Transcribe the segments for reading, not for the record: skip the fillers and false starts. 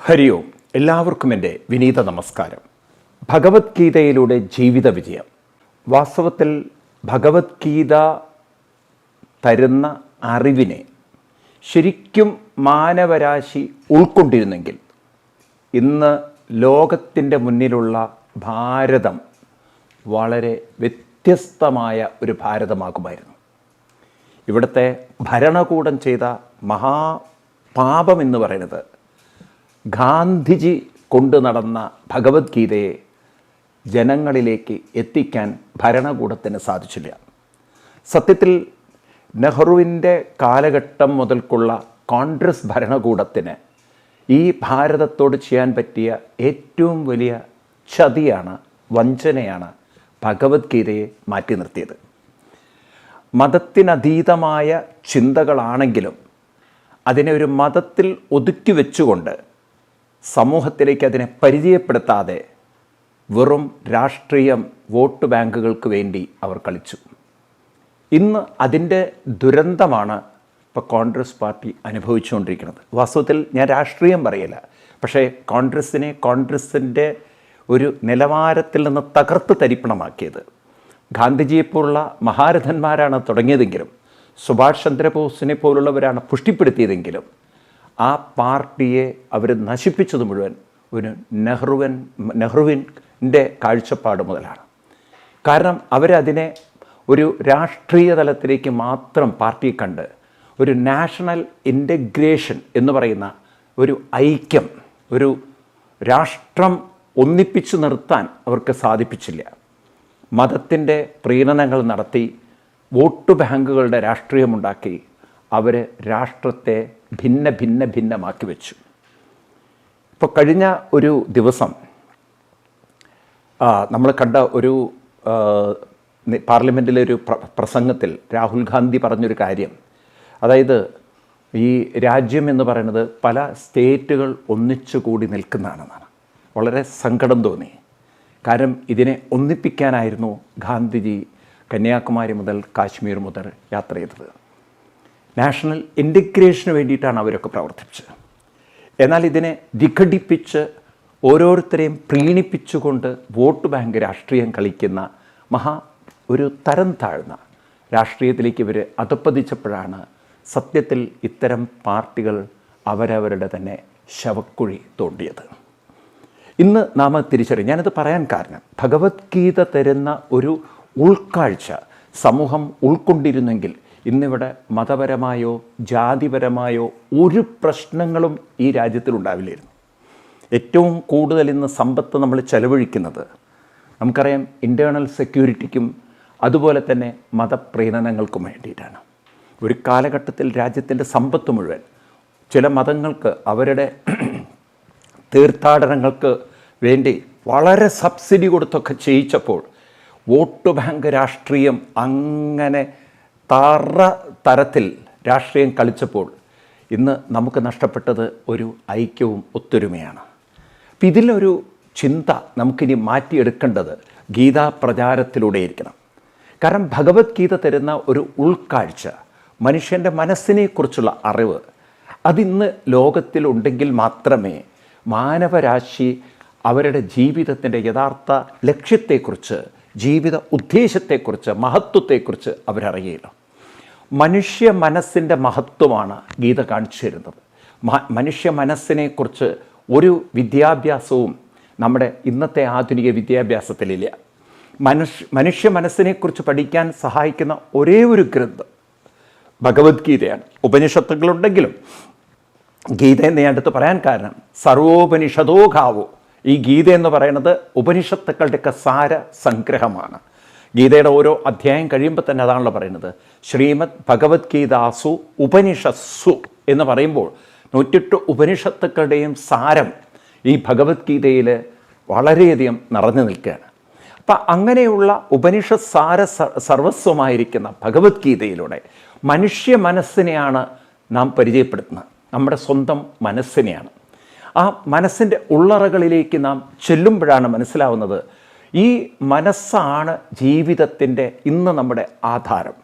ഹരി ഓം. എല്ലാവർക്കും എൻ്റെ വിനീത നമസ്കാരം. ഭഗവത്ഗീതയിലൂടെ ജീവിത വിജയം. വാസ്തവത്തിൽ ഭഗവത്ഗീത തരുന്ന അറിവിനെ ശരിക്കും മാനവരാശി ഉൾക്കൊണ്ടിരുന്നെങ്കിൽ ഇന്ന് ലോകത്തിൻ്റെ മുന്നിലുള്ള ഭാരതം വളരെ വ്യത്യസ്തമായ ഒരു ഭാരതമാകുമായിരുന്നു. ഇവിടുത്തെ ഭരണകൂടം ചെയ്ത മഹാപാപം എന്ന് പറയുന്നത് ഗാന്ധിജി കൊണ്ടു നടന്ന ഭഗവത്ഗീതയെ ജനങ്ങളിലേക്ക് എത്തിക്കാൻ ഭരണകൂടത്തിന് സാധിച്ചില്ല. സത്യത്തിൽ നെഹ്റുവിൻ്റെ കാലഘട്ടം മുതൽക്കുള്ള കോൺഗ്രസ് ഭരണകൂടത്തിന് ഈ ഭാരതത്തോട് ചെയ്യാൻ പറ്റിയ ഏറ്റവും വലിയ ചതിയാണ്, വഞ്ചനയാണ് ഭഗവത്ഗീതയെ മാറ്റി നിർത്തിയത്. മതത്തിനതീതമായ ചിന്തകളാണെങ്കിലും അതിനെ ഒരു മതത്തിൽ ഒതുക്കി വെച്ചുകൊണ്ട് സമൂഹത്തിലേക്ക് അതിനെ പരിചയപ്പെടുത്താതെ വെറും രാഷ്ട്രീയം, വോട്ട് ബാങ്കുകൾക്ക് വേണ്ടി അവർ കളിച്ചു. ഇന്ന് അതിൻ്റെ ദുരന്തമാണ് ഇപ്പോൾ കോൺഗ്രസ് പാർട്ടി അനുഭവിച്ചുകൊണ്ടിരിക്കുന്നത്. വാസ്തവത്തിൽ ഞാൻ രാഷ്ട്രീയം പറയില്ല, പക്ഷേ കോൺഗ്രസിൻ്റെ ഒരു നിലവാരത്തിൽ നിന്ന് തകർത്ത് തരിപ്പണമാക്കിയത് ഗാന്ധിജിയെപ്പോലുള്ള മഹാരഥന്മാരാണ് തുടങ്ങിയതെങ്കിലും, സുഭാഷ് ചന്ദ്രബോസിനെ പോലുള്ളവരാണ് പുഷ്ടിപ്പെടുത്തിയതെങ്കിലും ആ പാർട്ടിയെ അവർ നശിപ്പിച്ചത് മുഴുവൻ ഒരു നെഹ്റുവിൻ്റെ കാഴ്ചപ്പാട് മുതലാണ്. കാരണം അവരതിനെ ഒരു രാഷ്ട്രീയ തലത്തിലേക്ക് മാത്രം പാർട്ടിയെ കണ്ട് ഒരു നാഷണൽ ഇൻ്റഗ്രേഷൻ എന്ന് പറയുന്ന ഒരു ഐക്യം, ഒരു രാഷ്ട്രം ഒന്നിപ്പിച്ചു നിർത്താൻ അവർക്ക് സാധിപ്പിച്ചില്ല. മതത്തിൻ്റെ പ്രീണനങ്ങൾ നടത്തി വോട്ട് ബാങ്കുകളുടെ രാഷ്ട്രീയമുണ്ടാക്കി അവർ രാഷ്ട്രത്തെ ഭിന്നമാക്കി വെച്ചു. ഇപ്പോൾ കഴിഞ്ഞ ഒരു ദിവസം നമ്മൾ കണ്ട ഒരു പാർലമെൻറ്റിലെ ഒരു പ്രസംഗത്തിൽ രാഹുൽ ഗാന്ധി പറഞ്ഞൊരു കാര്യം, അതായത് ഈ രാജ്യം എന്ന് പറയുന്നത് പല സ്റ്റേറ്റുകൾ ഒന്നിച്ചു കൂടി നിൽക്കുന്നതാണെന്നാണ്. വളരെ സങ്കടം തോന്നി. കാരണം ഇതിനെ ഒന്നിപ്പിക്കാനായിരുന്നു ഗാന്ധിജി കന്യാകുമാരി മുതൽ കാശ്മീർ മുതൽ യാത്ര ചെയ്തത്. നാഷണൽ ഇൻ്റഗ്രേഷന് വേണ്ടിയിട്ടാണ് അവരൊക്കെ പ്രവർത്തിച്ചത്. എന്നാൽ ഇതിനെ വിഘടിപ്പിച്ച് ഓരോരുത്തരെയും പ്രീണിപ്പിച്ചുകൊണ്ട് വോട്ട് ബാങ്ക് രാഷ്ട്രീയം കളിക്കുന്ന ഒരു തരം താഴ്ന്ന രാഷ്ട്രീയത്തിലേക്ക് ഇവർ അധപ്പതിച്ചപ്പോഴാണ് സത്യത്തിൽ ഇത്തരം പാർട്ടികൾ അവരവരുടെ തന്നെ ശവക്കുഴി തോണ്ടിയത്. ഇന്ന് നാം തിരിച്ചറിയും. ഞാനത് പറയാൻ കാരണം ഭഗവത്ഗീത തരുന്ന ഒരു ഉൾക്കാഴ്ച സമൂഹം ഉൾക്കൊണ്ടിരുന്നെങ്കിൽ ഇന്നിവിടെ മതപരമായോ ജാതിപരമായോ ഒരു പ്രശ്നങ്ങളും ഈ രാജ്യത്തിലുണ്ടാവില്ലായിരുന്നു. ഏറ്റവും കൂടുതൽ ഇന്ന് സമ്പത്ത് നമ്മൾ ചെലവഴിക്കുന്നത് നമുക്കറിയാം ഇൻറ്റേർണൽ സെക്യൂരിറ്റിക്കും അതുപോലെ തന്നെ മതപ്രീണനങ്ങൾക്കും വേണ്ടിയിട്ടാണ്. ഒരു കാലഘട്ടത്തിൽ രാജ്യത്തിൻ്റെ സമ്പത്ത് മുഴുവൻ ചില മതങ്ങൾക്ക് അവരുടെ തീർത്ഥാടനങ്ങൾക്ക് വേണ്ടി വളരെ സബ്സിഡി കൊടുത്തൊക്കെ ചെയ്യിച്ചപ്പോൾ വോട്ട് ബാങ്ക് രാഷ്ട്രീയം അങ്ങനെ തരത്തിൽ രാഷ്ട്രീയം കളിച്ചപ്പോൾ ഇന്ന് നമുക്ക് നഷ്ടപ്പെട്ടത് ഒരു ഐക്യവും ഒത്തൊരുമയാണ്. അപ്പം ഇതിലൊരു ചിന്ത നമുക്കിനി മാറ്റിയെടുക്കേണ്ടത് ഗീതാ പ്രചാരത്തിലൂടെയിരിക്കണം. കാരണം ഭഗവത്ഗീത തരുന്ന ഒരു ഉൾക്കാഴ്ച, മനുഷ്യൻ്റെ മനസ്സിനെക്കുറിച്ചുള്ള അറിവ്, അതിന്ന് ലോകത്തിലുണ്ടെങ്കിൽ മാത്രമേ മാനവരാശി അവരുടെ ജീവിതത്തിൻ്റെ യഥാർത്ഥ ലക്ഷ്യത്തെക്കുറിച്ച്, ജീവിത ഉദ്ദേശത്തെക്കുറിച്ച്, മഹത്വത്തെക്കുറിച്ച് അവരറിയില്ല. മനുഷ്യ മനസ്സിൻ്റെ മഹത്വമാണ് ഗീത കാണിച്ചു തരുന്നത്. മനുഷ്യ മനസ്സിനെക്കുറിച്ച് ഒരു വിദ്യാഭ്യാസവും നമ്മുടെ ഇന്നത്തെ ആധുനിക വിദ്യാഭ്യാസത്തിലില്ല. മനുഷ്യ മനസ്സിനെക്കുറിച്ച് പഠിക്കാൻ സഹായിക്കുന്ന ഒരേ ഒരു ഗ്രന്ഥം ഭഗവത്ഗീതയാണ്. ഉപനിഷത്തുകളുണ്ടെങ്കിലും ഗീത എന്ന് ഞാൻ അടുത്ത് പറയാൻ കാരണം സർവോപനിഷദോ ഗാവോ, ഈ ഗീത എന്ന് പറയുന്നത് ഉപനിഷത്തുക്കളുടെയൊക്കെ സാര സംഗ്രഹമാണ്. ഗീതയുടെ ഓരോ അധ്യായം കഴിയുമ്പോൾ തന്നെ അതാണല്ലോ പറയുന്നത്. ശ്രീമദ് ഭഗവത്ഗീതാസു ഉപനിഷത്സു എന്ന് പറയുമ്പോൾ 108 ഉപനിഷത്തുക്കളുടെയും സാരം ഈ ഭഗവത്ഗീതയിൽ വളരെയധികം നിറഞ്ഞു നിൽക്കുകയാണ്. അപ്പം അങ്ങനെയുള്ള ഉപനിഷത്ത് സാര സർവസ്വമായിരിക്കുന്ന ഭഗവത്ഗീതയിലൂടെ മനുഷ്യ മനസ്സിനെയാണ് നാം പരിചയപ്പെടുത്തുന്നത്. നമ്മുടെ സ്വന്തം മനസ്സിനെയാണ്. ആ മനസ്സിൻ്റെ ഉള്ളറകളിലേക്ക് നാം ചെല്ലുമ്പോഴാണ് മനസ്സിലാവുന്നത് ഈ മനസ്സാണ് ജീവിതത്തിൻ്റെ ഇന്ന് നമ്മുടെ ആധാരം.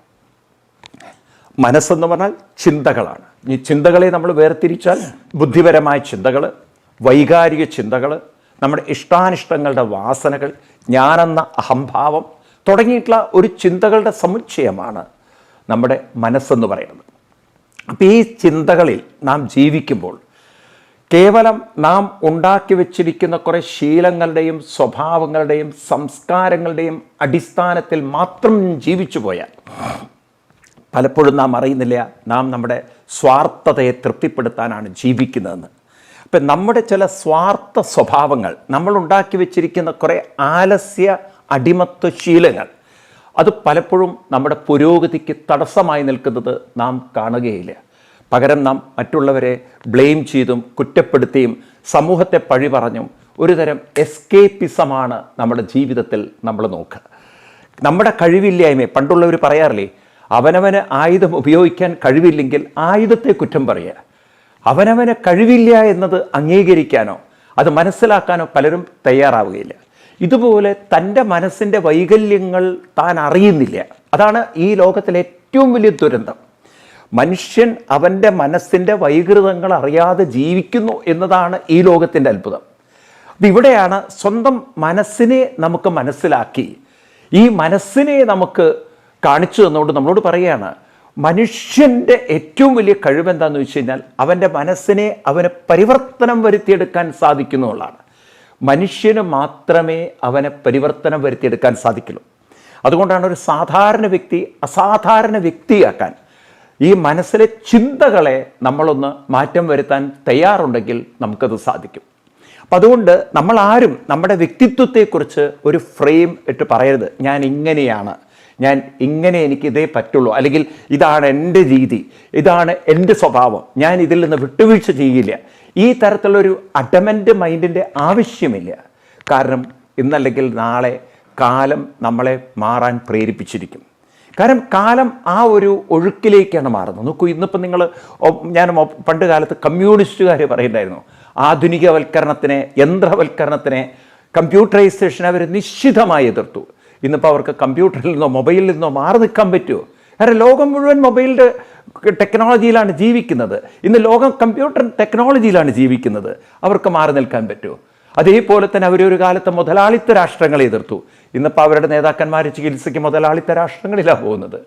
മനസ്സെന്ന് പറഞ്ഞാൽ ചിന്തകളാണ്. ഈ ചിന്തകളെ നമ്മൾ വേർതിരിച്ചാൽ ബുദ്ധിപരമായ ചിന്തകൾ, വൈകാരിക ചിന്തകൾ, നമ്മുടെ ഇഷ്ടാനിഷ്ടങ്ങളുടെ വാസനകൾ, ഞാനെന്ന അഹംഭാവം തുടങ്ങിയിട്ടുള്ള ഒരു ചിന്തകളുടെ സമുച്ചയമാണ് നമ്മുടെ മനസ്സെന്ന് പറയുന്നത്. അപ്പോൾ ഈ ചിന്തകളിൽ നാം ജീവിക്കുമ്പോൾ കേവലം നാം ഉണ്ടാക്കി വച്ചിരിക്കുന്ന കുറേ ശീലങ്ങളുടെയും സ്വഭാവങ്ങളുടെയും സംസ്കാരങ്ങളുടെയും അടിസ്ഥാനത്തിൽ മാത്രം ജീവിച്ചു പോയാൽ പലപ്പോഴും നാം അറിയുന്നില്ല നാം നമ്മുടെ സ്വാർത്ഥതയെ തൃപ്തിപ്പെടുത്താനാണ് ജീവിക്കുന്നതെന്ന്. അപ്പം നമ്മുടെ ചില സ്വാർത്ഥ സ്വഭാവങ്ങൾ, നമ്മൾ ഉണ്ടാക്കി വച്ചിരിക്കുന്ന കുറേ ആലസ്യ അടിമത്വ ശീലങ്ങൾ, അത് പലപ്പോഴും നമ്മുടെ പുരോഗതിക്ക് തടസ്സമായി നിൽക്കുന്നത് നാം കാണുകയില്ല. പകരം നാം മറ്റുള്ളവരെ ബ്ലെയിം ചെയ്തും കുറ്റപ്പെടുത്തിയും സമൂഹത്തെ പഴി പറഞ്ഞും ഒരുതരം എസ്കേപ്പിസമാണ് നമ്മുടെ ജീവിതത്തിൽ നമ്മൾ നോക്കുക. നമ്മുടെ കഴിവില്ലായ്മയെ പണ്ടുള്ളവർ പറയാറില്ലേ, അവനവന് ആയുധം ഉപയോഗിക്കാൻ കഴിവില്ലെങ്കിൽ ആയുധത്തെ കുറ്റം പറയുക. അവനവന് കഴിവില്ല എന്നത് അംഗീകരിക്കാനോ അത് മനസ്സിലാക്കാനോ പലരും തയ്യാറാവുകയില്ല. ഇതുപോലെ തൻ്റെ മനസ്സിൻ്റെ വൈകല്യങ്ങൾ താൻ അറിയുന്നില്ല. അതാണ് ഈ ലോകത്തിലെ ഏറ്റവും വലിയ ദുരന്തം. മനുഷ്യൻ അവൻ്റെ മനസ്സിൻ്റെ വൈകൃതങ്ങൾ അറിയാതെ ജീവിക്കുന്നു എന്നതാണ് ഈ ലോകത്തിൻ്റെ അത്ഭുതം. അപ്പം ഇവിടെയാണ് സ്വന്തം മനസ്സിനെ നമുക്ക് മനസ്സിലാക്കി ഈ മനസ്സിനെ നമുക്ക് കാണിച്ചു തന്നുകൊണ്ട് നമ്മളോട് പറയുകയാണ്, മനുഷ്യൻ്റെ ഏറ്റവും വലിയ കഴിവെന്താണെന്ന് വെച്ച് കഴിഞ്ഞാൽ അവൻ്റെ മനസ്സിനെ അവന് പരിവർത്തനം വരുത്തിയെടുക്കാൻ സാധിക്കുന്നുള്ളതാണ്. മനുഷ്യന് മാത്രമേ അവനെ പരിവർത്തനം വരുത്തിയെടുക്കാൻ സാധിക്കുള്ളൂ. അതുകൊണ്ടാണ് ഒരു സാധാരണ വ്യക്തി അസാധാരണ വ്യക്തിയാക്കാൻ ഈ മനസ്സിലെ ചിന്തകളെ നമ്മളൊന്ന് മാറ്റം വരുത്താൻ തയ്യാറുണ്ടെങ്കിൽ നമുക്കത് സാധിക്കും. അപ്പം അതുകൊണ്ട് നമ്മൾ ആരും നമ്മുടെ വ്യക്തിത്വത്തെക്കുറിച്ച് ഒരു ഫ്രെയിം ഇട്ട് പറയരുത്, ഞാൻ ഇങ്ങനെയാണ്, ഞാൻ ഇങ്ങനെ, എനിക്ക് ഇതേ പറ്റുള്ളൂ, അല്ലെങ്കിൽ ഇതാണ് എൻ്റെ രീതി, ഇതാണ് എൻ്റെ സ്വഭാവം, ഞാൻ ഇതിൽ നിന്ന് വിട്ടുവീഴ്ച ചെയ്യില്ല. ഈ തരത്തിലുള്ളൊരു അഡമൻ്റ് മൈൻഡിൻ്റെ ആവശ്യമില്ല. കാരണം ഇന്നല്ലെങ്കിൽ നാളെ കാലം നമ്മളെ മാറാൻ പ്രേരിപ്പിച്ചിരിക്കും. കാരണം കാലം ആ ഒരു ഒഴുക്കിലേക്കാണ് മാറുന്നത്. നോക്കൂ, ഇന്നിപ്പോൾ ഞാൻ പണ്ട് കാലത്ത് കമ്മ്യൂണിസ്റ്റുകാർ പറയുന്നുണ്ടായിരുന്നു, ആധുനികവൽക്കരണത്തിനെ, യന്ത്രവൽക്കരണത്തിനെ, കമ്പ്യൂട്ടറൈസേഷനെ അവർ നിശ്ചിതമായി എതിർത്തു. ഇന്നിപ്പോൾ അവർക്ക് കമ്പ്യൂട്ടറിൽ നിന്നോ മൊബൈലിൽ നിന്നോ മാറി നിൽക്കാൻ പറ്റുമോ? കാരണം ലോകം മുഴുവൻ മൊബൈലിൻ്റെ ടെക്നോളജിയിലാണ് ജീവിക്കുന്നത്. ഇന്ന് ലോകം കമ്പ്യൂട്ടർ ടെക്നോളജിയിലാണ് ജീവിക്കുന്നത്. അവർക്ക് മാറി നിൽക്കാൻ പറ്റുമോ? അതേപോലെ തന്നെ അവരൊരു കാലത്ത് മുതലാളിത്ത രാഷ്ട്രങ്ങളെ എതിർത്തു. ഇന്നിപ്പോൾ അവരുടെ നേതാക്കന്മാർ ചികിത്സയ്ക്ക് മുതലാളിത്ത രാഷ്ട്രങ്ങളിലാണ് പോകുന്നത്.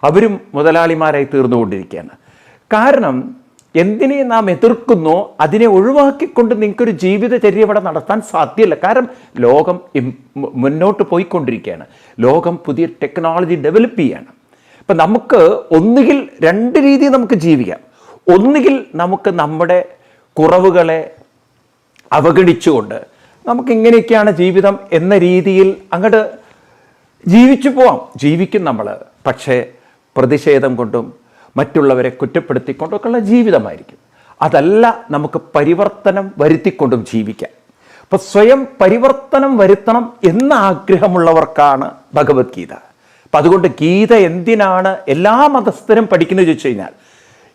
അവരും മുതലാളിമാരായി തീർന്നുകൊണ്ടിരിക്കുകയാണ്. കാരണം എന്തിനെ നാം എതിർക്കുന്നോ അതിനെ ഒഴിവാക്കിക്കൊണ്ട് നിങ്ങൾക്കൊരു ജീവിതചര്യ ഇവിടെ നടത്താൻ സാധ്യമല്ല. കാരണം ലോകം മുന്നോട്ട് പോയിക്കൊണ്ടിരിക്കുകയാണ്. ലോകം പുതിയ ടെക്നോളജി ഡെവലപ്പ് ചെയ്യാണ്. അപ്പം നമുക്ക് ഒന്നുകിൽ രണ്ട് രീതിയിൽ നമുക്ക് ജീവിക്കാം. ഒന്നുകിൽ നമുക്ക് നമ്മുടെ കുറവുകളെ അവഗണിച്ചുകൊണ്ട് നമുക്കിങ്ങനെയൊക്കെയാണ് ജീവിതം എന്ന രീതിയിൽ അങ്ങോട്ട് ജീവിച്ചു പോവാം. ജീവിക്കും നമ്മൾ. പക്ഷേ പ്രതിഷേധം കൊണ്ടും മറ്റുള്ളവരെ കുറ്റപ്പെടുത്തിക്കൊണ്ടൊക്കെയുള്ള ജീവിതമായിരിക്കും. അതല്ല, നമുക്ക് പരിവർത്തനം വരുത്തിക്കൊണ്ടും ജീവിക്കാം. അപ്പോൾ സ്വയം പരിവർത്തനം വരുത്തണം എന്ന ആഗ്രഹമുള്ളവർക്കാണ് ഭഗവത്ഗീത. അപ്പം അതുകൊണ്ട് ഗീത എന്തിനാണ് എല്ലാ മതസ്ഥരും പഠിക്കുന്നത് ചോദിച്ചു കഴിഞ്ഞാൽ,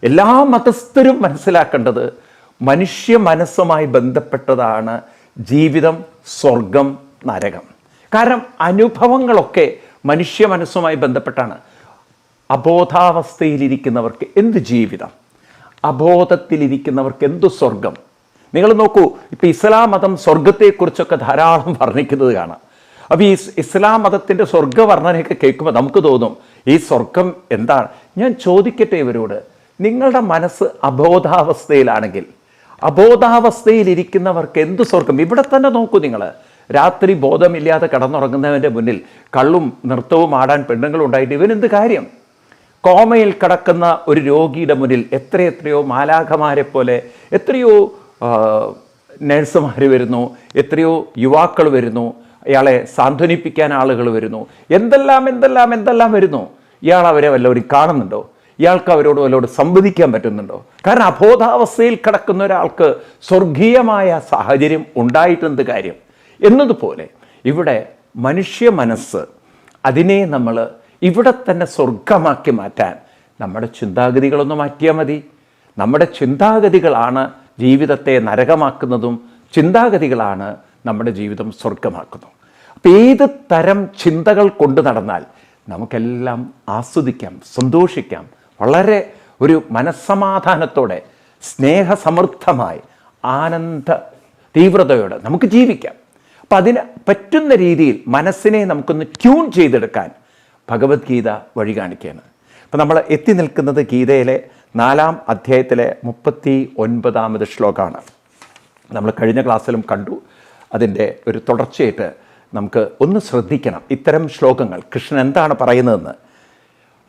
എല്ലാ മതസ്ഥരും മനസ്സിലാക്കേണ്ടത് മനുഷ്യ മനസ്സുമായി ബന്ധപ്പെട്ടതാണ് ജീവിതം, സ്വർഗം, നരകം. കാരണം അനുഭവങ്ങളൊക്കെ മനുഷ്യ മനസ്സുമായി ബന്ധപ്പെട്ടാണ്. അബോധാവസ്ഥയിലിരിക്കുന്നവർക്ക് എന്ത് ജീവിതം, അബോധത്തിലിരിക്കുന്നവർക്ക് എന്തു സ്വർഗം. നിങ്ങൾ നോക്കൂ, ഇപ്പം ഇസ്ലാം മതം സ്വർഗത്തെക്കുറിച്ചൊക്കെ ധാരാളം വർണ്ണിക്കുന്നത് കാണാം. അപ്പോൾ ഈ ഇസ്ലാം മതത്തിൻ്റെ സ്വർഗവർണ്ണനയൊക്കെ കേൾക്കുമ്പോൾ നമുക്ക് തോന്നും ഈ സ്വർഗം എന്താണ്. ഞാൻ ചോദിക്കട്ടെ ഇവരോട്, നിങ്ങളുടെ മനസ്സ് അബോധാവസ്ഥയിലാണെങ്കിൽ അബോധാവസ്ഥയിലിരിക്കുന്നവർക്ക് എന്ത് സ്വർഗം? ഇവിടെ തന്നെ നോക്കൂ, നിങ്ങൾ രാത്രി ബോധമില്ലാതെ കടന്നുറങ്ങുന്നവൻ്റെ മുന്നിൽ കള്ളും നൃത്തവും ആടാൻ പെണ്ണുങ്ങളുണ്ടായിട്ട് ഇവനെന്ത് കാര്യം? കോമയിൽ കിടക്കുന്ന ഒരു രോഗിയുടെ മുന്നിൽ എത്രയെത്രയോ മാലാഖമാരെ പോലെ എത്രയോ നഴ്സുമാർ വരുന്നു, എത്രയോ യുവാക്കൾ വരുന്നു, ഇയാളെ സാന്ത്വനിപ്പിക്കാൻ ആളുകൾ വരുന്നു, എന്തെല്ലാം വരുന്നു. ഇയാൾ അവരെ വല്ലവരും കാണുന്നുണ്ടോ? ഇയാൾക്ക് അവരോട് വല്ലവരോട് സംവദിക്കാൻ പറ്റുന്നുണ്ടോ? കാരണം അബോധാവസ്ഥയിൽ കിടക്കുന്ന ഒരാൾക്ക് സ്വർഗീയമായ സാഹചര്യം ഉണ്ടായിട്ടെന്ത് കാര്യം എന്നതുപോലെ ഇവിടെ മനുഷ്യ മനസ്സ്, അതിനെ നമ്മൾ ഇവിടെ തന്നെ സ്വർഗമാക്കി മാറ്റാൻ നമ്മുടെ ചിന്താഗതികളൊന്ന് മാറ്റിയാൽ മതി. നമ്മുടെ ചിന്താഗതികളാണ് ജീവിതത്തെ നരകമാക്കുന്നതും ചിന്താഗതികളാണ് നമ്മുടെ ജീവിതം സ്വർഗമാക്കുന്നതും. അപ്പം ഏത് തരം ചിന്തകൾ കൊണ്ട് നടന്നാൽ നമുക്കെല്ലാം ആസ്വദിക്കാം, സന്തോഷിക്കാം, വളരെ ഒരു മനസ്സമാധാനത്തോടെ സ്നേഹസമൃദ്ധമായി തീവ്രതയോടെ നമുക്ക് ജീവിക്കാം. അപ്പം അതിന് പറ്റുന്ന രീതിയിൽ മനസ്സിനെ നമുക്കൊന്ന് ട്യൂൺ ചെയ്തെടുക്കാൻ ഭഗവത്ഗീത വഴി കാണിക്കുകയാണ്. അപ്പം നമ്മൾ എത്തി നിൽക്കുന്നത് ഗീതയിലെ 4-ാം അധ്യായത്തിലെ 39-ാമത് ശ്ലോകമാണ്. നമ്മൾ കഴിഞ്ഞ ക്ലാസ്സിലും കണ്ടു. അതിൻ്റെ ഒരു തുടർച്ചയായിട്ട് നമുക്ക് ഒന്ന് ശ്രദ്ധിക്കണം ഇത്തരം ശ്ലോകങ്ങൾ, കൃഷ്ണൻ എന്താണ് പറയുന്നതെന്ന്.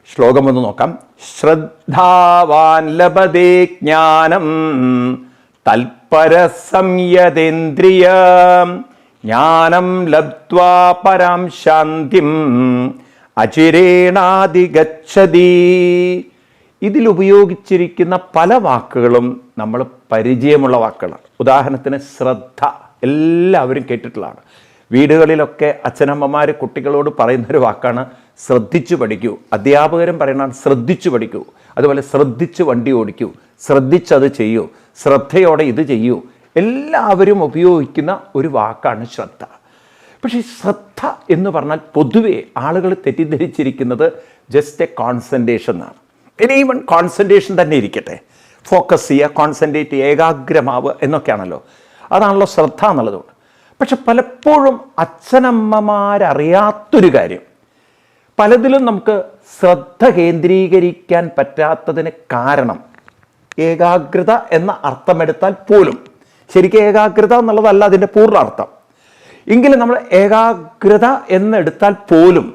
ശ്ലോകം ഒന്ന് നോക്കാം. ശ്രദ്ധാവാൻ ലഭതേ ജ്ഞാനം തൽപരസംയതേന്ദ്രിയം ജ്ഞാനം ലബ്ധ്വാ പരാം ശാന്തിം അചിരേണാധിഗച്ഛതി. ഇതിലുപയോഗിച്ചിരിക്കുന്ന പല വാക്കുകളും നമ്മൾ പരിചയമുള്ള വാക്കുകളാണ്. ഉദാഹരണത്തിന് ശ്രദ്ധ, എല്ലാവരും കേട്ടിട്ടുള്ളതാണ്. വീടുകളിലൊക്കെ അച്ഛനമ്മമാർ കുട്ടികളോട് പറയുന്നൊരു വാക്കാണ് ശ്രദ്ധിച്ചു പഠിക്കൂ. അധ്യാപകരും പറയുന്നതാണ് ശ്രദ്ധിച്ചു പഠിക്കൂ. അതുപോലെ ശ്രദ്ധിച്ച് വണ്ടി ഓടിക്കൂ, ശ്രദ്ധിച്ചത് ചെയ്യൂ, ശ്രദ്ധയോടെ ഇത് ചെയ്യൂ. എല്ലാവരും ഉപയോഗിക്കുന്ന ഒരു വാക്കാണ് ശ്രദ്ധ. പക്ഷേ ശ്രദ്ധ എന്ന് പറഞ്ഞാൽ പൊതുവെ ആളുകൾ തെറ്റിദ്ധരിച്ചിരിക്കുന്നത് ജസ്റ്റ് എ കോൺസെൻട്രേഷൻ എന്നാണ്. എനിവൺ കോൺസെൻട്രേഷൻ തന്നെ ഇരിക്കട്ടെ, ഫോക്കസ് ചെയ്യുക, കോൺസെൻട്രേറ്റ് ചെയ്യുക, ഏകാഗ്രമാവുക എന്നൊക്കെയാണല്ലോ, അതാണല്ലോ ശ്രദ്ധ എന്നുള്ളതുകൊണ്ട്. പക്ഷെ പലപ്പോഴും അച്ഛനമ്മമാരറിയാത്തൊരു കാര്യം, പലതിലും നമുക്ക് ശ്രദ്ധ കേന്ദ്രീകരിക്കാൻ പറ്റാത്തതിന് കാരണം ഏകാഗ്രത എന്ന അർത്ഥമെടുത്താൽ പോലും, ശരിക്കും ഏകാഗ്രത എന്നുള്ളതല്ല അതിൻ്റെ പൂർണ്ണ അർത്ഥം, എങ്കിലും നമ്മൾ ഏകാഗ്രത എന്നെടുത്താൽ പോലും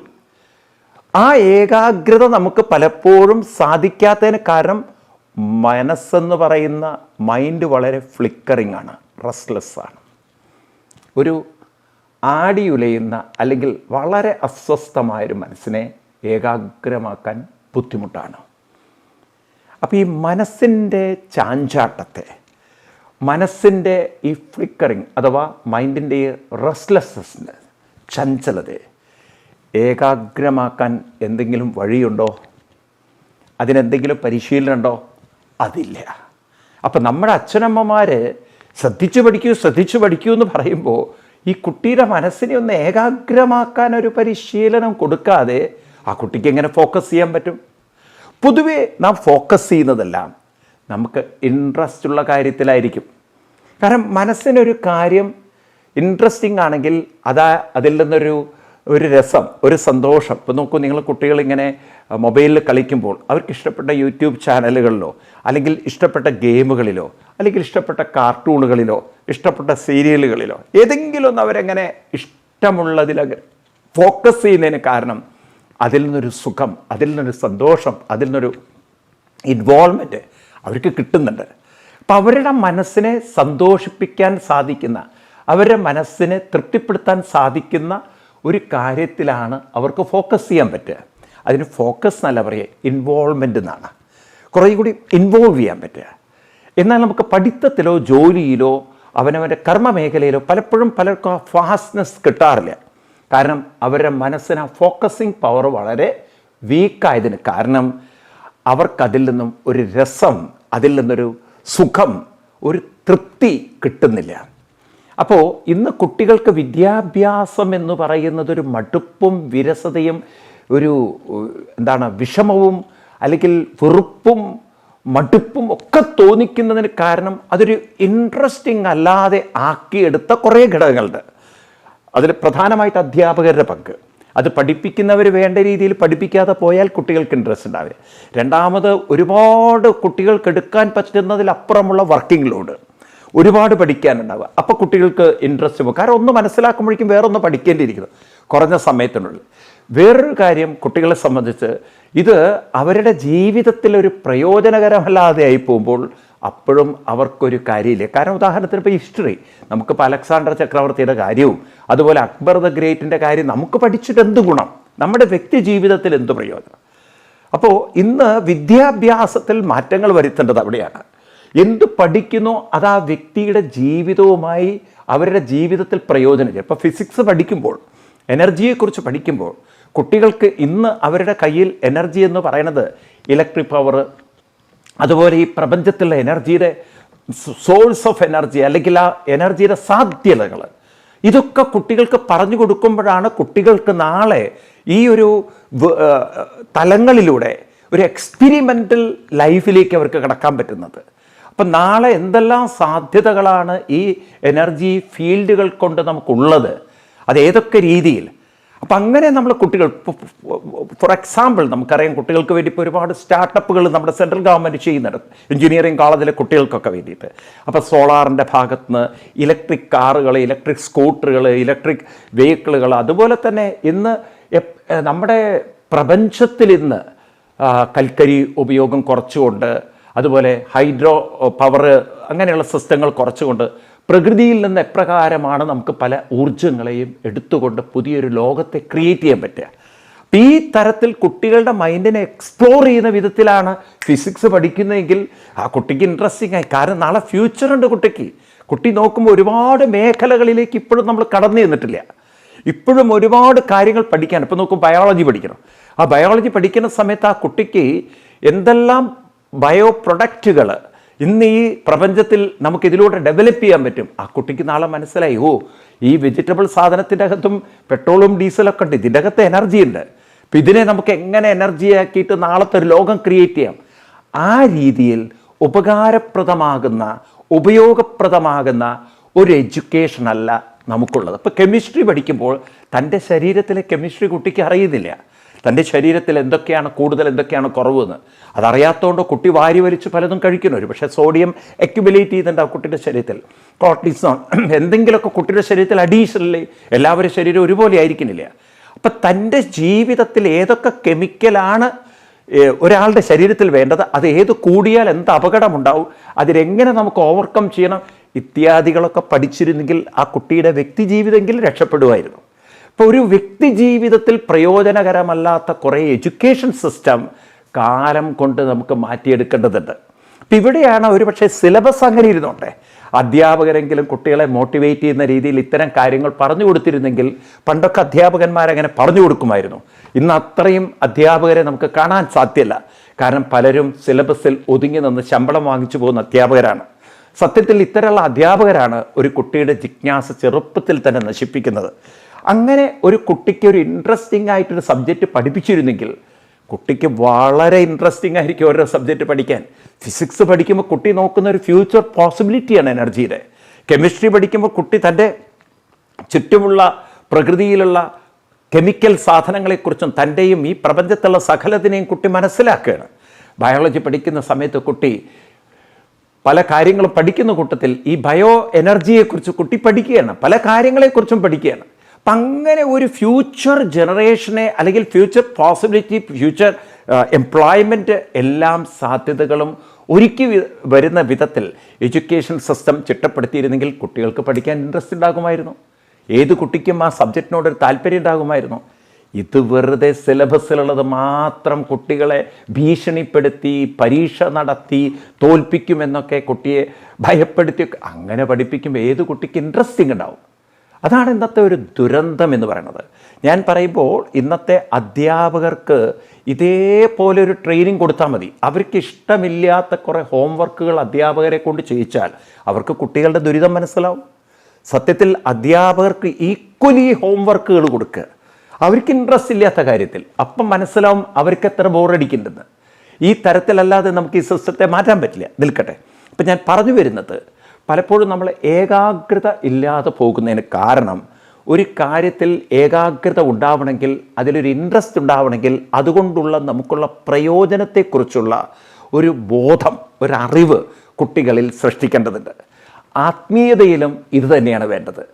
ആ ഏകാഗ്രത നമുക്ക് പലപ്പോഴും സാധിക്കാത്തതിന് കാരണം മനസ്സെന്ന് പറയുന്ന മൈൻഡ് വളരെ ഫ്ലിക്കറിങ് ആണ്, റെസ്റ്റ്ലെസ് ആണ്. ഒരു ആടിയുലയുന്ന അല്ലെങ്കിൽ വളരെ അസ്വസ്ഥമായൊരു മനസ്സിനെ ഏകാഗ്രമാക്കാൻ ബുദ്ധിമുട്ടാണ്. അപ്പോൾ ഈ മനസ്സിൻ്റെ ചാഞ്ചാട്ടത്തെ, മനസ്സിൻ്റെ ഈ ഫ്ലിക്കറിങ് അഥവാ മൈൻഡിൻ്റെ ഈ റെസ്റ്റ്ലെസ്നെസ്, ചഞ്ചലതയെ ഏകാഗ്രമാക്കാൻ എന്തെങ്കിലും വഴിയുണ്ടോ? അതിനെന്തെങ്കിലും പരിശീലനം ഉണ്ടോ? അതില്ല. അപ്പം നമ്മുടെ അച്ഛനമ്മമാർ ശ്രദ്ധിച്ചു പഠിക്കൂ എന്ന് പറയുമ്പോൾ ഈ കുട്ടിയുടെ മനസ്സിനെ ഒന്ന് ഏകാഗ്രമാക്കാൻ ഒരു പരിശീലനം കൊടുക്കാതെ ആ കുട്ടിക്ക് എങ്ങനെ ഫോക്കസ് ചെയ്യാൻ പറ്റും? പൊതുവേ നാം ഫോക്കസ് ചെയ്യുന്നതെല്ലാം നമുക്ക് ഇൻട്രസ്റ്റ് ഉള്ള കാര്യത്തിലായിരിക്കും. കാരണം മനസ്സിനൊരു കാര്യം ഇൻട്രസ്റ്റിംഗ് ആണെങ്കിൽ അതിൽ നിന്നൊരു രസം, ഒരു സന്തോഷം. ഇപ്പോൾ നോക്കൂ, നിങ്ങൾ കുട്ടികളിങ്ങനെ മൊബൈലിൽ കളിക്കുമ്പോൾ അവർക്ക് ഇഷ്ടപ്പെട്ട യൂട്യൂബ് ചാനലുകളിലോ അല്ലെങ്കിൽ ഇഷ്ടപ്പെട്ട ഗെയിമുകളിലോ അല്ലെങ്കിൽ ഇഷ്ടപ്പെട്ട കാർട്ടൂണുകളിലോ ഇഷ്ടപ്പെട്ട സീരിയലുകളിലോ ഏതെങ്കിലും ഒന്ന് അവരെങ്ങനെ ഇഷ്ടമുള്ളതിലങ്ങനെ ഫോക്കസ് ചെയ്യുന്നതിന് കാരണം അതിൽ നിന്നൊരു സുഖം, അതിൽ നിന്നൊരു സന്തോഷം, അതിൽ നിന്നൊരു ഇൻവോൾവ്മെൻറ്റ് അവർക്ക് കിട്ടുന്നുണ്ട്. അപ്പം അവരുടെ മനസ്സിനെ സന്തോഷിപ്പിക്കാൻ സാധിക്കുന്ന, അവരുടെ മനസ്സിനെ തൃപ്തിപ്പെടുത്താൻ സാധിക്കുന്ന ഒരു കാര്യത്തിലാണ് അവർക്ക് ഫോക്കസ് ചെയ്യാൻ പറ്റുക. അതിന് ഫോക്കസ് എന്നല്ല പറയുക, ഇൻവോൾവ്മെൻ്റ് എന്നാണ്. കുറേ കൂടി ഇൻവോൾവ് ചെയ്യാൻ പറ്റുക. എന്നാൽ നമുക്ക് പഠിത്തത്തിലോ ജോലിയിലോ അവനവൻ്റെ കർമ്മ മേഖലയിലോ പലപ്പോഴും പലർക്കും ആ ഫാസ്റ്റ്നെസ് കിട്ടാറില്ല. കാരണം അവരുടെ മനസ്സിന് ആ ഫോക്കസിങ് പവർ വളരെ വീക്കായതിന് കാരണം അവർക്കതിൽ നിന്നും ഒരു രസം, അതിൽ നിന്നൊരു സുഖം, ഒരു തൃപ്തി കിട്ടുന്നില്ല. അപ്പോൾ ഇന്ന് കുട്ടികൾക്ക് വിദ്യാഭ്യാസം എന്ന് പറയുന്നത് ഒരു മടുപ്പും വിരസതയും ഒരു വിഷമവും അല്ലെങ്കിൽ വെറുപ്പും മടുപ്പും ഒക്കെ തോന്നിക്കുന്നതിന് കാരണം അതൊരു ഇൻട്രസ്റ്റിംഗ് അല്ലാതെ ആക്കിയെടുത്ത കുറേ ഘടകങ്ങളുണ്ട്. അതിൽ പ്രധാനമായിട്ട് അധ്യാപകരുടെ പങ്ക്. അത് പഠിപ്പിക്കുന്നവർ വേണ്ട രീതിയിൽ പഠിപ്പിക്കാതെ പോയാൽ കുട്ടികൾക്ക് ഇൻട്രസ്റ്റ് ഉണ്ടാവില്ല. രണ്ടാമത് ഒരുപാട് കുട്ടികൾക്ക് എടുക്കാൻ പറ്റുന്നതിലപ്പുറമുള്ള വർക്കിംഗ് ലോഡ്, ഒരുപാട് പഠിക്കാനുണ്ടാവുക. അപ്പോൾ കുട്ടികൾക്ക് ഇൻട്രസ്റ്റ് പോകും. കാരണം ഒന്ന് മനസ്സിലാക്കുമ്പോഴേക്കും വേറൊന്ന് പഠിക്കേണ്ടിയിരിക്കുന്നു കുറഞ്ഞ സമയത്തിനുള്ളിൽ. വേറൊരു കാര്യം, കുട്ടികളെ സംബന്ധിച്ച് ഇത് അവരുടെ ജീവിതത്തിൽ ഒരു പ്രയോജനകരമല്ലാതെ ആയി പോകുമ്പോൾ അപ്പോഴും അവർക്കൊരു കാര്യമില്ല. കാരണം ഉദാഹരണത്തിന് ഇപ്പോൾ ഹിസ്റ്ററി, നമുക്കിപ്പോൾ അലക്സാണ്ടർ ചക്രവർത്തിയുടെ കാര്യവും അതുപോലെ അക്ബർ ദ ഗ്രേറ്റിൻ്റെ കാര്യം നമുക്ക് പഠിച്ചിട്ട് എന്ത് ഗുണം, നമ്മുടെ വ്യക്തി ജീവിതത്തിൽ എന്ത് പ്രയോജനം? അപ്പോൾ ഇന്ന് വിദ്യാഭ്യാസത്തിൽ മാറ്റങ്ങൾ വരുത്തേണ്ടത് അവിടെയാണ്. എന്ത് പഠിക്കുന്നോ അത് ആ വ്യക്തിയുടെ ജീവിതവുമായി അവരുടെ ജീവിതത്തിൽ പ്രയോജനം ചെയ്യും. ഇപ്പോൾ ഫിസിക്സ് പഠിക്കുമ്പോൾ, എനർജിയെക്കുറിച്ച് പഠിക്കുമ്പോൾ കുട്ടികൾക്ക് ഇന്ന് അവരുടെ കയ്യിൽ എനർജി എന്ന് പറയുന്നത് ഇലക്ട്രിക് പവർ, അതുപോലെ ഈ പ്രപഞ്ചത്തിലുള്ള എനർജിയുടെ സോഴ്സ് ഓഫ് എനർജി അല്ലെങ്കിൽ ആ എനർജിയുടെ സാധ്യതകൾ, ഇതൊക്കെ കുട്ടികൾക്ക് പറഞ്ഞു കൊടുക്കുമ്പോഴാണ് കുട്ടികൾക്ക് നാളെ ഈ ഒരു തലങ്ങളിലൂടെ ഒരു എക്സ്പെരിമെൻ്റൽ ലൈഫിലേക്ക് അവർക്ക് കടക്കാൻ പറ്റുന്നത്. അപ്പം നാളെ എന്തെല്ലാം സാധ്യതകളാണ് ഈ എനർജി ഫീൽഡുകൾ കൊണ്ട് നമുക്കുള്ളത്, അത് ഏതൊക്കെ രീതിയിൽ. അപ്പം അങ്ങനെ നമ്മൾ കുട്ടികൾ, ഫോർ എക്സാമ്പിൾ നമുക്കറിയാം കുട്ടികൾക്ക് വേണ്ടി ഇപ്പോൾ ഒരുപാട് സ്റ്റാർട്ടപ്പുകൾ നമ്മുടെ സെൻട്രൽ ഗവൺമെൻറ് ചെയ്യുന്നുണ്ട് എഞ്ചിനീയറിംഗ് കോളേജിലെ കുട്ടികൾക്കൊക്കെ വേണ്ടിയിട്ട്. അപ്പോൾ സോളാറിൻ്റെ ഭാഗത്തുനിന്ന് ഇലക്ട്രിക് കാറുകൾ, ഇലക്ട്രിക് സ്കൂട്ടറുകൾ, ഇലക്ട്രിക് വെഹിക്കിളുകൾ, അതുപോലെ തന്നെ ഇന്ന് നമ്മുടെ പ്രപഞ്ചത്തിൽ ഇന്ന് കൽക്കരി ഉപയോഗം കുറച്ചുകൊണ്ട്, അതുപോലെ ഹൈഡ്രോ പവർ അങ്ങനെയുള്ള സിസ്റ്റങ്ങൾ കുറച്ചുകൊണ്ട് പ്രകൃതിയിൽ നിന്ന് എപ്രകാരമാണ് നമുക്ക് പല ഊർജ്ജങ്ങളെയും എടുത്തുകൊണ്ട് പുതിയൊരു ലോകത്തെ ക്രിയേറ്റ് ചെയ്യാൻ പറ്റുക. അപ്പം ഈ തരത്തിൽ കുട്ടികളുടെ മൈൻഡിനെ എക്സ്പ്ലോർ ചെയ്യുന്ന വിധത്തിലാണ് ഫിസിക്സ് പഠിക്കുന്നതെങ്കിൽ ആ കുട്ടിക്ക് ഇൻട്രസ്റ്റിംഗ് ആയി. കാരണം നാളെ ഫ്യൂച്ചറുണ്ട് കുട്ടിക്ക്. കുട്ടി നോക്കുമ്പോൾ ഒരുപാട് മേഖലകളിലേക്ക് ഇപ്പോഴും നമ്മൾ കടന്നു ചെന്നിട്ടില്ല. ഇപ്പോഴും ഒരുപാട് കാര്യങ്ങൾ പഠിക്കാൻ. ഇപ്പോൾ നോക്കും ബയോളജി പഠിക്കണം. ആ ബയോളജി പഠിക്കുന്ന സമയത്ത് ആ കുട്ടിക്ക് എന്തെല്ലാം ബയോ പ്രൊഡക്റ്റുകൾ ഇന്ന് ഈ പ്രപഞ്ചത്തിൽ നമുക്കിതിലൂടെ ഡെവലപ്പ് ചെയ്യാൻ പറ്റും. ആ കുട്ടിക്ക് നാളെ മനസ്സിലായി, ഓ ഈ വെജിറ്റബിൾ സാധനത്തിൻ്റെ അകത്തും പെട്രോളും ഡീസലൊക്കെ ഉണ്ട്, ഇതിൻ്റെ അകത്ത് എനർജി ഉണ്ട്. അപ്പം ഇതിനെ നമുക്ക് എങ്ങനെ എനർജി ആക്കിയിട്ട് നാളത്തെ ഒരു ലോകം ക്രിയേറ്റ് ചെയ്യാം. ആ രീതിയിൽ ഉപകാരപ്രദമാകുന്ന, ഉപയോഗപ്രദമാകുന്ന ഒരു എഡ്യൂക്കേഷൻ അല്ല നമുക്കുള്ളത്. ഇപ്പോൾ കെമിസ്ട്രി പഠിക്കുമ്പോൾ തൻ്റെ ശരീരത്തിലെ കെമിസ്ട്രി കുട്ടിക്ക് അറിയുന്നില്ല. തൻ്റെ ശരീരത്തിൽ എന്തൊക്കെയാണ് കൂടുതൽ, എന്തൊക്കെയാണ് കുറവെന്ന് അതറിയാത്തതുകൊണ്ട് കുട്ടി വാരി വലിച്ച് പലതും കഴിക്കുന്നു. ഒരു പക്ഷേ സോഡിയം അക്യുമുലേറ്റ് ചെയ്യുന്നുണ്ട് ആ കുട്ടിയുടെ ശരീരത്തിൽ, കോർട്ടിസോൺ എന്തെങ്കിലുമൊക്കെ കുട്ടിയുടെ ശരീരത്തിൽ അഡീഷണലി. എല്ലാവരുടെ ശരീരം ഒരുപോലെ ആയിരിക്കുന്നില്ല. അപ്പം തൻ്റെ ജീവിതത്തിൽ ഏതൊക്കെ കെമിക്കലാണ് ഒരാളുടെ ശരീരത്തിൽ വേണ്ടത്, അത് ഏത് കൂടിയാൽ എന്ത് അപകടമുണ്ടാവും, അതിലെങ്ങനെ നമുക്ക് ഓവർകം ചെയ്യണം ഇത്യാദികളൊക്കെ പഠിച്ചിരുന്നെങ്കിൽ ആ കുട്ടിയുടെ വ്യക്തി ജീവിതമെങ്കിലും രക്ഷപ്പെടുമായിരുന്നു. ഇപ്പോൾ ഒരു വ്യക്തി ജീവിതത്തിൽ പ്രയോജനകരമല്ലാത്ത കുറേ എഡ്യൂക്കേഷൻ സിസ്റ്റം കാലം കൊണ്ട് നമുക്ക് മാറ്റിയെടുക്കേണ്ടതുണ്ട്. അപ്പം ഇവിടെയാണ് ഒരുപക്ഷെ സിലബസ് അങ്ങനെ ഇരുന്നോട്ടെ, അധ്യാപകരെങ്കിലും കുട്ടികളെ മോട്ടിവേറ്റ് ചെയ്യുന്ന രീതിയിൽ ഇത്തരം കാര്യങ്ങൾ പറഞ്ഞു കൊടുത്തിരുന്നെങ്കിൽ, പണ്ടൊക്കെ അധ്യാപകന്മാരങ്ങനെ പറഞ്ഞു കൊടുക്കുമായിരുന്നു. ഇന്ന് അത്രയും അധ്യാപകരെ നമുക്ക് കാണാൻ സാധ്യമല്ല. കാരണം പലരും സിലബസിൽ ഒതുങ്ങി നിന്ന് ശമ്പളം വാങ്ങിച്ചു പോകുന്ന അധ്യാപകരാണ്. സത്യത്തിൽ ഇത്തരമുള്ള അധ്യാപകരാണ് ഒരു കുട്ടിയുടെ ജിജ്ഞാസ ചെറുപ്പത്തിൽ തന്നെ നശിപ്പിക്കുന്നത്. അങ്ങനെ ഒരു കുട്ടിക്ക് ഒരു ഇൻട്രസ്റ്റിംഗ് ആയിട്ടൊരു സബ്ജക്റ്റ് പഠിപ്പിച്ചിരുന്നെങ്കിൽ കുട്ടിക്ക് വളരെ ഇൻട്രസ്റ്റിംഗ് ആയിരിക്കും ഓരോ സബ്ജക്റ്റ് പഠിക്കാൻ. ഫിസിക്സ് പഠിക്കുമ്പോൾ കുട്ടി നോക്കുന്ന ഒരു ഫ്യൂച്ചർ പോസിബിലിറ്റിയാണ് എനർജിയുടെ. കെമിസ്ട്രി പഠിക്കുമ്പോൾ കുട്ടി തൻ്റെ ചുറ്റുമുള്ള പ്രകൃതിയിലുള്ള കെമിക്കൽ സാധനങ്ങളെക്കുറിച്ചും തൻ്റെയും ഈ പ്രപഞ്ചത്തുള്ള സകലത്തിനെയും കുട്ടി മനസ്സിലാക്കുകയാണ്. ബയോളജി പഠിക്കുന്ന സമയത്ത് കുട്ടി പല കാര്യങ്ങളും പഠിക്കുന്ന കൂട്ടത്തിൽ ഈ ബയോ എനർജിയെക്കുറിച്ച് കുട്ടി പഠിക്കുകയാണ്, പല കാര്യങ്ങളെക്കുറിച്ചും പഠിക്കുകയാണ്. അപ്പം അങ്ങനെ ഒരു ഫ്യൂച്ചർ ജനറേഷനെ, അല്ലെങ്കിൽ ഫ്യൂച്ചർ പോസിബിലിറ്റി, ഫ്യൂച്ചർ എംപ്ലോയ്മെൻറ്റ് എല്ലാം സാധ്യതകളും ഒരുക്കി വരുന്ന വിധത്തിൽ എഡ്യൂക്കേഷൻ സിസ്റ്റം ചിട്ടപ്പെടുത്തിയിരുന്നെങ്കിൽ കുട്ടികൾക്ക് പഠിക്കാൻ ഇൻട്രസ്റ്റ് ഉണ്ടാകുമായിരുന്നു. ഏത് കുട്ടിക്കും ആ സബ്ജക്റ്റിനോടൊരു താല്പര്യം ഉണ്ടാകുമായിരുന്നു. ഇത് വെറുതെ സിലബസിലുള്ളത് മാത്രം കുട്ടികളെ ഭീഷണിപ്പെടുത്തി പരീക്ഷ നടത്തി തോൽപ്പിക്കുമെന്നൊക്കെ കുട്ടിയെ ഭയപ്പെടുത്തി അങ്ങനെ പഠിപ്പിക്കുമ്പോൾ ഏത് കുട്ടിക്ക് ഇൻട്രസ്റ്റിംഗ് ഉണ്ടാവും? അതാണ് ഇന്നത്തെ ഒരു ദുരന്തം എന്ന് പറയുന്നത്. ഞാൻ പറയുമ്പോൾ ഇന്നത്തെ അധ്യാപകർക്ക് ഇതേപോലെ ഒരു ട്രെയിനിങ് കൊടുത്താൽ മതി. അവർക്ക് ഇഷ്ടമില്ലാത്ത കുറേ ഹോംവർക്കുകൾ അധ്യാപകരെ കൊണ്ട് ചെയ്യിച്ചാൽ അവർക്ക് കുട്ടികളുടെ ദുരിതം മനസ്സിലാവും. സത്യത്തിൽ അധ്യാപകർക്ക് ഈക്വലി ഹോംവർക്കുകൾ കൊടുക്കുക, അവർക്ക് ഇൻട്രസ്റ്റ് ഇല്ലാത്ത കാര്യത്തിൽ, അപ്പം മനസ്സിലാവും അവർക്ക് എത്ര ബോറടിക്കുന്നുണ്ടെന്ന്. ഈ തരത്തിലല്ലാതെ നമുക്ക് ഈ സിസ്റ്റത്തെ മാറ്റാൻ പറ്റില്ല. നിൽക്കട്ടെ. അപ്പം ഞാൻ പറഞ്ഞു വരുന്നത്, പലപ്പോഴും നമ്മൾ ഏകാഗ്രത ഇല്ലാതെ പോകുന്നതിന് കാരണം, ഒരു കാര്യത്തിൽ ഏകാഗ്രത ഉണ്ടാവണമെങ്കിൽ, അതിലൊരു ഇൻട്രസ്റ്റ് ഉണ്ടാവണമെങ്കിൽ, അതുകൊണ്ടുള്ള നമുക്കുള്ള പ്രയോജനത്തെക്കുറിച്ചുള്ള ഒരു ബോധം, ഒരറിവ് കുട്ടികളിൽ സൃഷ്ടിക്കേണ്ടതുണ്ട്. ആത്മീയതയിലും ഇത് തന്നെയാണ് വേണ്ടത്.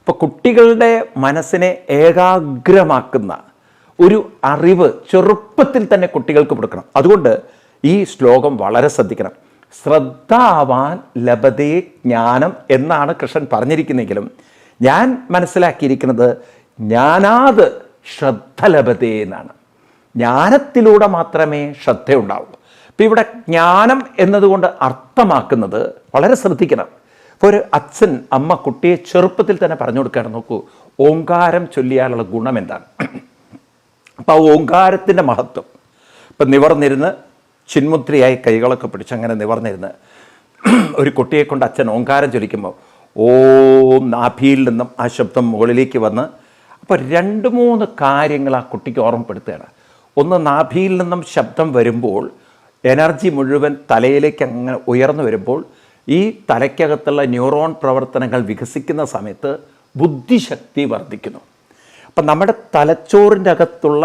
അപ്പോൾ കുട്ടികളുടെ മനസ്സിനെ ഏകാഗ്രമാക്കുന്ന ഒരു അറിവ് ചെറുപ്പത്തിൽ തന്നെ കുട്ടികൾക്ക് കൊടുക്കണം. അതുകൊണ്ട് ഈ ശ്ലോകം വളരെ ശ്രദ്ധിക്കണം. ശ്രദ്ധാവാൻ ലഭതേ ജ്ഞാനം എന്നാണ് കൃഷ്ണൻ പറഞ്ഞിരിക്കുന്നെങ്കിലും ഞാൻ മനസ്സിലാക്കിയിരിക്കുന്നത് ജ്ഞാനാത് ശ്രദ്ധ ലഭതേ എന്നാണ്. ജ്ഞാനത്തിലൂടെ മാത്രമേ ശ്രദ്ധയുണ്ടാവൂ. അപ്പം ഇവിടെ ജ്ഞാനം എന്നതുകൊണ്ട് അർത്ഥമാക്കുന്നത് വളരെ ശ്രദ്ധിക്കണം. ഇപ്പോൾ ഒരു അച്ഛൻ അമ്മ കുട്ടിയെ ചെറുപ്പത്തിൽ തന്നെ പറഞ്ഞു കൊടുക്കുകയാണ്, നോക്കൂ ഓങ്കാരം ചൊല്ലിയാലുള്ള ഗുണം എന്താണ്. അപ്പോൾ ആ ഓങ്കാരത്തിൻ്റെ മഹത്വം, ഇപ്പം നിവർന്നിരുന്ന് ചിന്മുദ്രയായി കൈകളൊക്കെ പിടിച്ച് അങ്ങനെ നിവർന്നിരുന്ന് ഒരു കുട്ടിയെ കൊണ്ട് അച്ഛൻ ഓങ്കാരം ചൊല്ലിക്കുമ്പോൾ ഓം നാഭിയിൽ നിന്നും ആ ശബ്ദം മുകളിലേക്ക് വന്ന്, അപ്പോൾ 2-3 കാര്യങ്ങൾ ആ കുട്ടിക്ക് ഓർമ്മപ്പെടുത്തുകയാണ്. ഒന്ന്, നാഭിയിൽ നിന്നും ശബ്ദം വരുമ്പോൾ എനർജി മുഴുവൻ തലയിലേക്ക് അങ്ങനെ ഉയർന്നു വരുമ്പോൾ ഈ തലയ്ക്കകത്തുള്ള ന്യൂറോൺ പ്രവർത്തനങ്ങൾ വികസിക്കുന്ന സമയത്ത് ബുദ്ധിശക്തി വർദ്ധിക്കുന്നു. അപ്പം നമ്മുടെ തലച്ചോറിൻ്റെ അകത്തുള്ള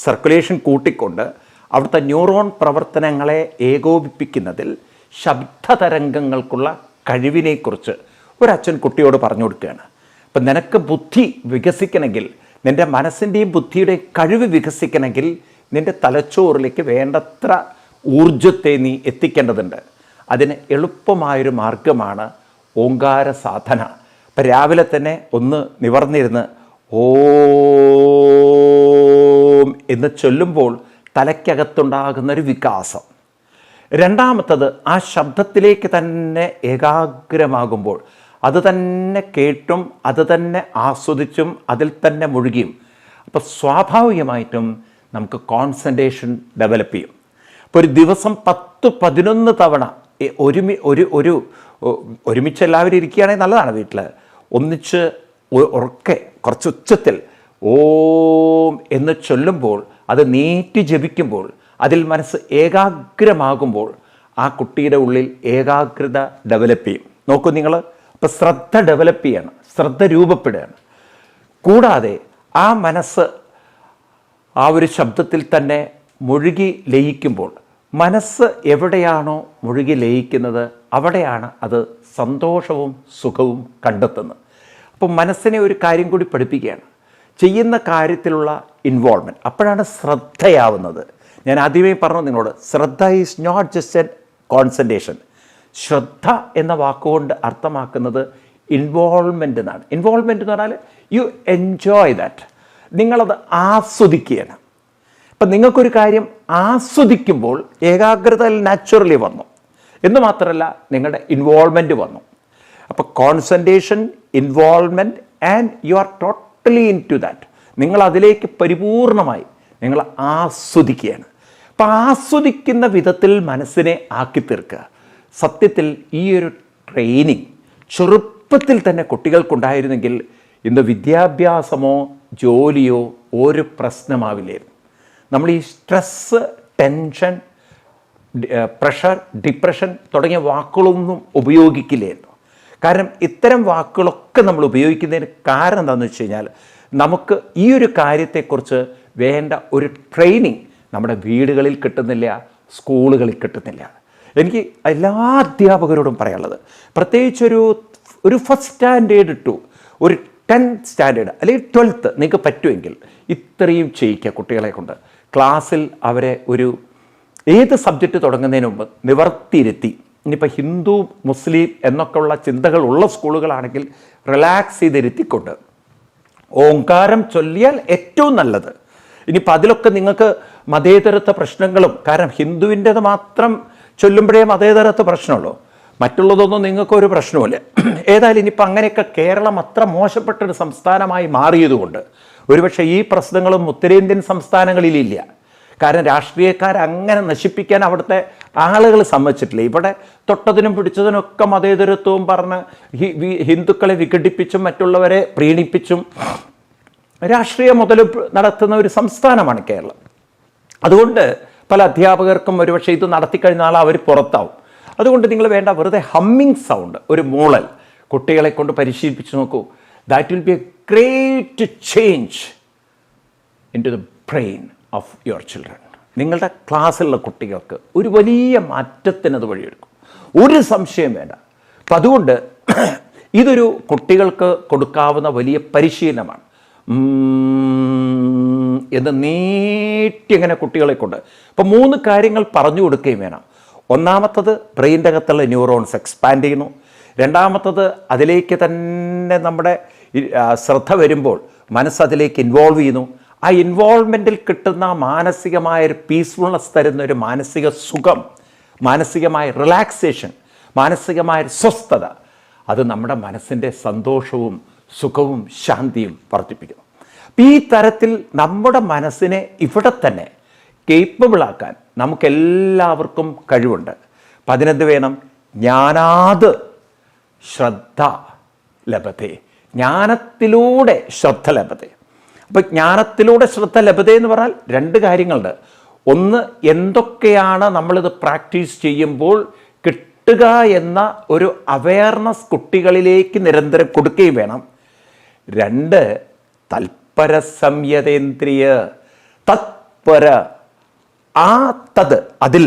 സർക്കുലേഷൻ കൂട്ടിക്കൊണ്ട് അവിടുത്തെ ന്യൂറോൺ പ്രവർത്തനങ്ങളെ ഏകോപിപ്പിക്കുന്നതിൽ ശബ്ദതരംഗങ്ങൾക്കുള്ള കഴിവിനെക്കുറിച്ച് ഒരച്ഛൻ കുട്ടിയോട് പറഞ്ഞു കൊടുക്കുകയാണ്. അപ്പം നിനക്ക് ബുദ്ധി വികസിക്കണമെങ്കിൽ, നിൻ്റെ മനസ്സിൻ്റെയും ബുദ്ധിയുടെയും കഴിവ് വികസിക്കണമെങ്കിൽ നിൻ്റെ തലച്ചോറിലേക്ക് വേണ്ടത്ര ഊർജത്തെ നീ എത്തിക്കേണ്ടതുണ്ട്. അതിന് എളുപ്പമായൊരു മാർഗമാണ് ഓങ്കാര സാധന. ഇപ്പം രാവിലെ തന്നെ ഒന്ന് നിവർന്നിരുന്ന് ഓം എന്ന് ചൊല്ലുമ്പോൾ തലയ്ക്കകത്തുണ്ടാകുന്നൊരു വികാസം. രണ്ടാമത്തത് ആ ശബ്ദത്തിലേക്ക് തന്നെ ഏകാഗ്രമാകുമ്പോൾ അത് തന്നെ കേട്ടും അത് തന്നെ ആസ്വദിച്ചും അതിൽ തന്നെ മുഴുകിയും അപ്പോൾ സ്വാഭാവികമായിട്ടും നമുക്ക് കോൺസെൻട്രേഷൻ ഡെവലപ്പ് ചെയ്യും. ഇപ്പോൾ ഒരു ദിവസം 10-11 തവണ ഒരുമിച്ച് എല്ലാവരും ഇരിക്കുകയാണെങ്കിൽ നല്ലതാണ്. വീട്ടിൽ ഒന്നിച്ച് ഉറക്കെ കുറച്ച് ഉച്ചത്തിൽ ഓം എന്ന് ചൊല്ലുമ്പോൾ, അത് നീട്ടി ജപിക്കുമ്പോൾ, അതിൽ മനസ്സ് ഏകാഗ്രമാകുമ്പോൾ ആ കുട്ടിയുടെ ഉള്ളിൽ ഏകാഗ്രത ഡെവലപ്പ് ചെയ്യും. നോക്കൂ നിങ്ങൾ, അപ്പോൾ ശ്രദ്ധ ഡെവലപ്പ് ചെയ്യണം, ശ്രദ്ധ രൂപപ്പെടുകയാണ്. കൂടാതെ ആ മനസ്സ് ആ ഒരു ശബ്ദത്തിൽ തന്നെ മുഴുകി ലയിക്കുമ്പോൾ, മനസ്സ് എവിടെയാണോ മുഴുകി ലയിക്കുന്നത് അവിടെയാണ് അത് സന്തോഷവും സുഖവും കണ്ടെത്തുന്നത്. അപ്പോൾ മനസ്സിനെ ഒരു കാര്യം കൂടി പഠിപ്പിക്കുകയാണ്, ചെയ്യുന്ന കാര്യത്തിലുള്ള ഇൻവോൾവ്മെൻറ്റ്. അപ്പോഴാണ് ശ്രദ്ധയാവുന്നത്. ഞാൻ ആദ്യമേ പറഞ്ഞു നിങ്ങളോട്, ശ്രദ്ധ is not just an concentration. ശ്രദ്ധ എന്ന വാക്കുകൊണ്ട് അർത്ഥമാക്കുന്നത് ഇൻവോൾവ്മെൻ്റ് എന്നാണ്. ഇൻവോൾവ്മെൻ്റ് എന്ന് പറഞ്ഞാൽ യു എൻജോയ് ദാറ്റ്, നിങ്ങളത് ആസ്വദിക്കുകയാണ്. അപ്പം നിങ്ങൾക്കൊരു കാര്യം ആസ്വദിക്കുമ്പോൾ ഏകാഗ്രത നാച്ചുറലി വന്നു എന്ന് മാത്രമല്ല നിങ്ങളുടെ ഇൻവോൾവ്മെൻറ്റ് വന്നു. അപ്പോൾ concentration, involvement and you are totally into that. നിങ്ങൾ അതിലേക്ക് പരിപൂർണമായി നിങ്ങൾ ആസ്വദിക്കുകയാണ്. അപ്പം ആസ്വദിക്കുന്ന വിധത്തിൽ മനസ്സിനെ ആക്കി തീർക്കുക. സത്യത്തിൽ ഈ ഒരു ട്രെയിനിങ് ചെറുപ്പത്തിൽ തന്നെ കുട്ടികൾക്കുണ്ടായിരുന്നെങ്കിൽ ഇന്ന് വിദ്യാഭ്യാസമോ ജോലിയോ ഒരു പ്രശ്നമാവില്ലായിരുന്നു. നമ്മൾ ഈ സ്ട്രെസ്സ്, ടെൻഷൻ, പ്രഷർ, ഡിപ്രഷൻ തുടങ്ങിയ വാക്കുകളൊന്നും ഉപയോഗിക്കില്ലായിരുന്നു. കാരണം ഇത്തരം വാക്കുകളൊക്കെ നമ്മൾ ഉപയോഗിക്കുന്നതിന് കാരണം എന്താണെന്ന് വെച്ച് കഴിഞ്ഞാൽ നമുക്ക് ഈ ഒരു കാര്യത്തെക്കുറിച്ച് വേണ്ട ഒരു ട്രെയിനിങ് നമ്മുടെ വീടുകളിൽ കിട്ടുന്നില്ല, സ്കൂളുകളിൽ കിട്ടുന്നില്ല. എനിക്ക് എല്ലാ അധ്യാപകരോടും പറയാനുള്ളത്, പ്രത്യേകിച്ചൊരു ഫസ്റ്റ് സ്റ്റാൻഡേർഡ് ടു ഒരു 10th സ്റ്റാൻഡേർഡ് അല്ലെങ്കിൽ 12th നിങ്ങൾക്ക് പറ്റുമെങ്കിൽ ഇത്രയും ചെയ്യിക്കുക കുട്ടികളെ കൊണ്ട്. ക്ലാസ്സിൽ അവരെ ഒരു ഏത് സബ്ജക്റ്റ് തുടങ്ങുന്നതിന് മുമ്പ് നിവർത്തിയിരുത്തി, ഇനിയിപ്പോൾ ഹിന്ദു, മുസ്ലിം എന്നൊക്കെയുള്ള ചിന്തകളുള്ള സ്കൂളുകളാണെങ്കിൽ റിലാക്സ് ചെയ്തിരുത്തിക്കൊണ്ട് ഓങ്കാരം ചൊല്ലിയാൽ ഏറ്റവും നല്ലത്. ഇനിയിപ്പോൾ അതിലൊക്കെ നിങ്ങൾക്ക് മതേതരത്വ പ്രശ്നങ്ങളും, കാരണം ഹിന്ദുവിൻ്റെത് മാത്രം ചൊല്ലുമ്പോഴേ മതേതരത്വ പ്രശ്നമുള്ളൂ, മറ്റുള്ളതൊന്നും നിങ്ങൾക്കൊരു പ്രശ്നവുമില്ല. ഏതായാലും ഇനിയിപ്പോൾ അങ്ങനെയൊക്കെ കേരളം അത്ര മോശപ്പെട്ടൊരു സംസ്ഥാനമായി മാറിയതുകൊണ്ട് ഒരുപക്ഷെ ഈ പ്രശ്നങ്ങളും ഉത്തരേന്ത്യൻ സംസ്ഥാനങ്ങളിലില്ല. കാരണം രാഷ്ട്രീയക്കാർ അങ്ങനെ നശിപ്പിക്കാൻ അവിടുത്തെ ആളുകൾ സമ്മതിച്ചിട്ടില്ല. ഇവിടെ തൊട്ടതിനും പിടിച്ചതിനൊക്കെ മതേതരത്വവും പറഞ്ഞ് ഹിന്ദുക്കളെ വിഘടിപ്പിച്ചും മറ്റുള്ളവരെ പ്രീണിപ്പിച്ചും രാഷ്ട്രീയ മുതലെടുപ്പ് നടത്തുന്ന ഒരു സംസ്ഥാനമാണ് കേരളം. അതുകൊണ്ട് പല അധ്യാപകർക്കും ഒരുപക്ഷെ ഇത് നടത്തിക്കഴിഞ്ഞാൽ അവർ പുറത്താവും. അതുകൊണ്ട് നിങ്ങൾ വേണ്ട വെറുതെ ഹമ്മിങ് സൗണ്ട്, ഒരു മൂളൽ കുട്ടികളെ കൊണ്ട് പരിശീലിപ്പിച്ച് നോക്കൂ. That will be a great change into the brain of your children. നിങ്ങളുടെ ക്ലാസ്സിലുള്ള കുട്ടികൾക്ക് ഒരു വലിയ മാറ്റത്തിനത് വഴിയെടുക്കും, ഒരു സംശയം വേണ്ട. അപ്പം അതുകൊണ്ട് ഇതൊരു കുട്ടികൾക്ക് കൊടുക്കാവുന്ന വലിയ പരിശീലനമാണ്. എന്ന് നീട്ടി അങ്ങനെ കുട്ടികളെ കൊണ്ട് ഇപ്പം 3 കാര്യങ്ങൾ പറഞ്ഞു കൊടുക്കുകയും വേണം. ഒന്നാമത്തത് ബ്രെയിൻ്റെ അകത്തുള്ള ന്യൂറോൺസ് എക്സ്പാൻഡ് ചെയ്യുന്നു. രണ്ടാമത്തത് അതിലേക്ക് തന്നെ നമ്മുടെ ശ്രദ്ധ വരുമ്പോൾ മനസ്സതിലേക്ക് ഇൻവോൾവ് ചെയ്യുന്നു. ആ ഇൻവോൾവ്മെൻറ്റിൽ കിട്ടുന്ന മാനസികമായൊരു പീസ്ഫുൾനെസ് തരുന്ന ഒരു മാനസിക സുഖം, മാനസികമായ റിലാക്സേഷൻ, മാനസികമായൊരു സ്വസ്ഥത, അത് നമ്മുടെ മനസ്സിൻ്റെ സന്തോഷവും സുഖവും ശാന്തിയും വർദ്ധിപ്പിക്കുന്നു. ഈ തരത്തിൽ നമ്മുടെ മനസ്സിനെ ഇവിടെ തന്നെ കേപ്പബിളാക്കാൻ നമുക്കെല്ലാവർക്കും കഴിവുണ്ട്. അപ്പം അതിനെന്ത് വേണം? ജ്ഞാനാത് ശ്രദ്ധ ലഭത്തെ, ജ്ഞാനത്തിലൂടെ ശ്രദ്ധ ലഭത്തെ. അപ്പം ജ്ഞാനത്തിലൂടെ ശ്രദ്ധ ലഭത്തെ എന്ന് പറഞ്ഞാൽ 2 കാര്യങ്ങളുണ്ട്. ഒന്ന്, എന്തൊക്കെയാണ് നമ്മളിത് പ്രാക്ടീസ് ചെയ്യുമ്പോൾ കിട്ടുക എന്ന ഒരു അവയർനെസ് കുട്ടികളിലേക്ക് നിരന്തരം കൊടുക്കുകയും വേണം. 2, തൽപര സംയതേന്ദ്രിയ, തത്പര, ആ തത് അതിൽ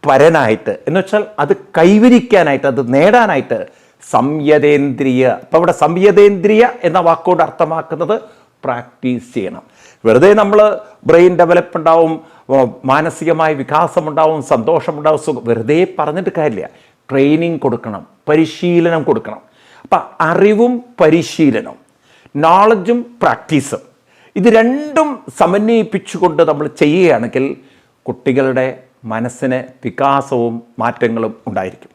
പരനായിട്ട്, എന്ന് വെച്ചാൽ അത് കൈവരിക്കാനായിട്ട്, അത് നേടാനായിട്ട് സംയതേന്ദ്രിയ. അപ്പോൾ ഇവിടെ സംയതേന്ദ്രിയ എന്ന വാക്കുകൊണ്ട് അർത്ഥമാക്കുന്നത് പ്രാക്ടീസ് ചെയ്യണം. വെറുതെ നമ്മൾ ബ്രെയിൻ ഡെവലപ്പ് ഉണ്ടാവും, മാനസികമായ വികാസമുണ്ടാവും, സന്തോഷമുണ്ടാവും, വെറുതെ പറഞ്ഞിട്ട് കാര്യമില്ല. ട്രെയിനിങ് കൊടുക്കണം, പരിശീലനം കൊടുക്കണം. അപ്പം അറിവും പരിശീലനവും, നോളജും പ്രാക്ടീസും, ഇത് രണ്ടും സമന്വയിപ്പിച്ചുകൊണ്ട് നമ്മൾ ചെയ്യുകയാണെങ്കിൽ കുട്ടികളുടെ മനസ്സിന് വികാസവും മാറ്റങ്ങളും ഉണ്ടായിരിക്കും.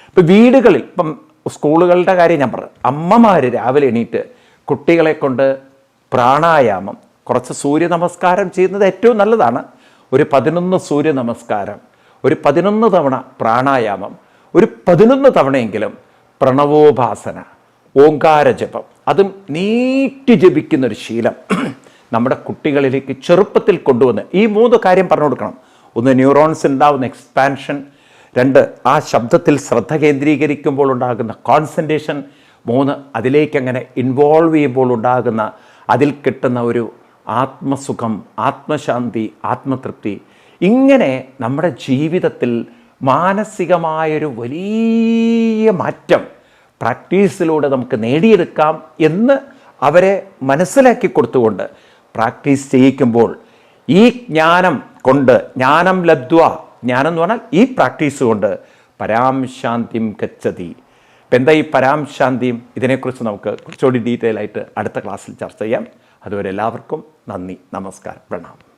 ഇപ്പം വീടുകളിൽ, ഇപ്പം സ്കൂളുകളുടെ കാര്യം ഞാൻ പറഞ്ഞു, അമ്മമാർ രാവിലെ എണീറ്റ് കുട്ടികളെ കൊണ്ട് പ്രാണായാമം, കുറച്ച് സൂര്യ നമസ്കാരം ചെയ്യുന്നത് ഏറ്റവും നല്ലതാണ്. ഒരു 11 സൂര്യ നമസ്കാരം, ഒരു 11 തവണ പ്രാണായാമം, ഒരു 11 തവണയെങ്കിലും പ്രണവോപാസന, ഓങ്കാരജപം, അതും നീട്ടി ജപിക്കുന്നൊരു ശീലം നമ്മുടെ കുട്ടികളിലേക്ക് ചെറുപ്പത്തിൽ കൊണ്ടുവന്ന് ഈ 3 കാര്യം പറഞ്ഞു കൊടുക്കണം. 1, ന്യൂറോൺസ് ഉണ്ടാകുന്ന എക്സ്പാൻഷൻ. 2, ആ ശബ്ദത്തിൽ ശ്രദ്ധ കേന്ദ്രീകരിക്കുമ്പോൾ ഉണ്ടാകുന്ന കോൺസെൻട്രേഷൻ. 3, അതിലേക്ക് അങ്ങനെ ഇൻവോൾവ് ചെയ്യുമ്പോൾ ഉണ്ടാകുന്ന, അതിൽ കിട്ടുന്ന ഒരു ആത്മസുഖം, ആത്മശാന്തി, ആത്മതൃപ്തി. ഇങ്ങനെ നമ്മുടെ ജീവിതത്തിൽ മാനസികമായൊരു വലിയ മാറ്റം പ്രാക്ടീസിലൂടെ നമുക്ക് നേടിയെടുക്കാം എന്ന് അവരെ മനസ്സിലാക്കി കൊടുത്തുകൊണ്ട് പ്രാക്ടീസ് ചെയ്യിക്കുമ്പോൾ ഈ ജ്ഞാനം കൊണ്ട്, ജ്ഞാനം ലബ്ധ്വ, ജ്ഞാനം എന്ന് പറഞ്ഞാൽ ഈ പ്രാക്ടീസ് കൊണ്ട് പരാം ശാന്തിം ഗച്ഛതി. ഇപ്പം എന്താ ഈ പരാം ശാന്തിയും? ഇതിനെക്കുറിച്ച് നമുക്ക് കുറച്ചുകൂടി ഡീറ്റെയിൽ ആയിട്ട് അടുത്ത ക്ലാസ്സിൽ ചർച്ച ചെയ്യാം. അതുവരെ എല്ലാവർക്കും നന്ദി, നമസ്കാരം, പ്രണാമം.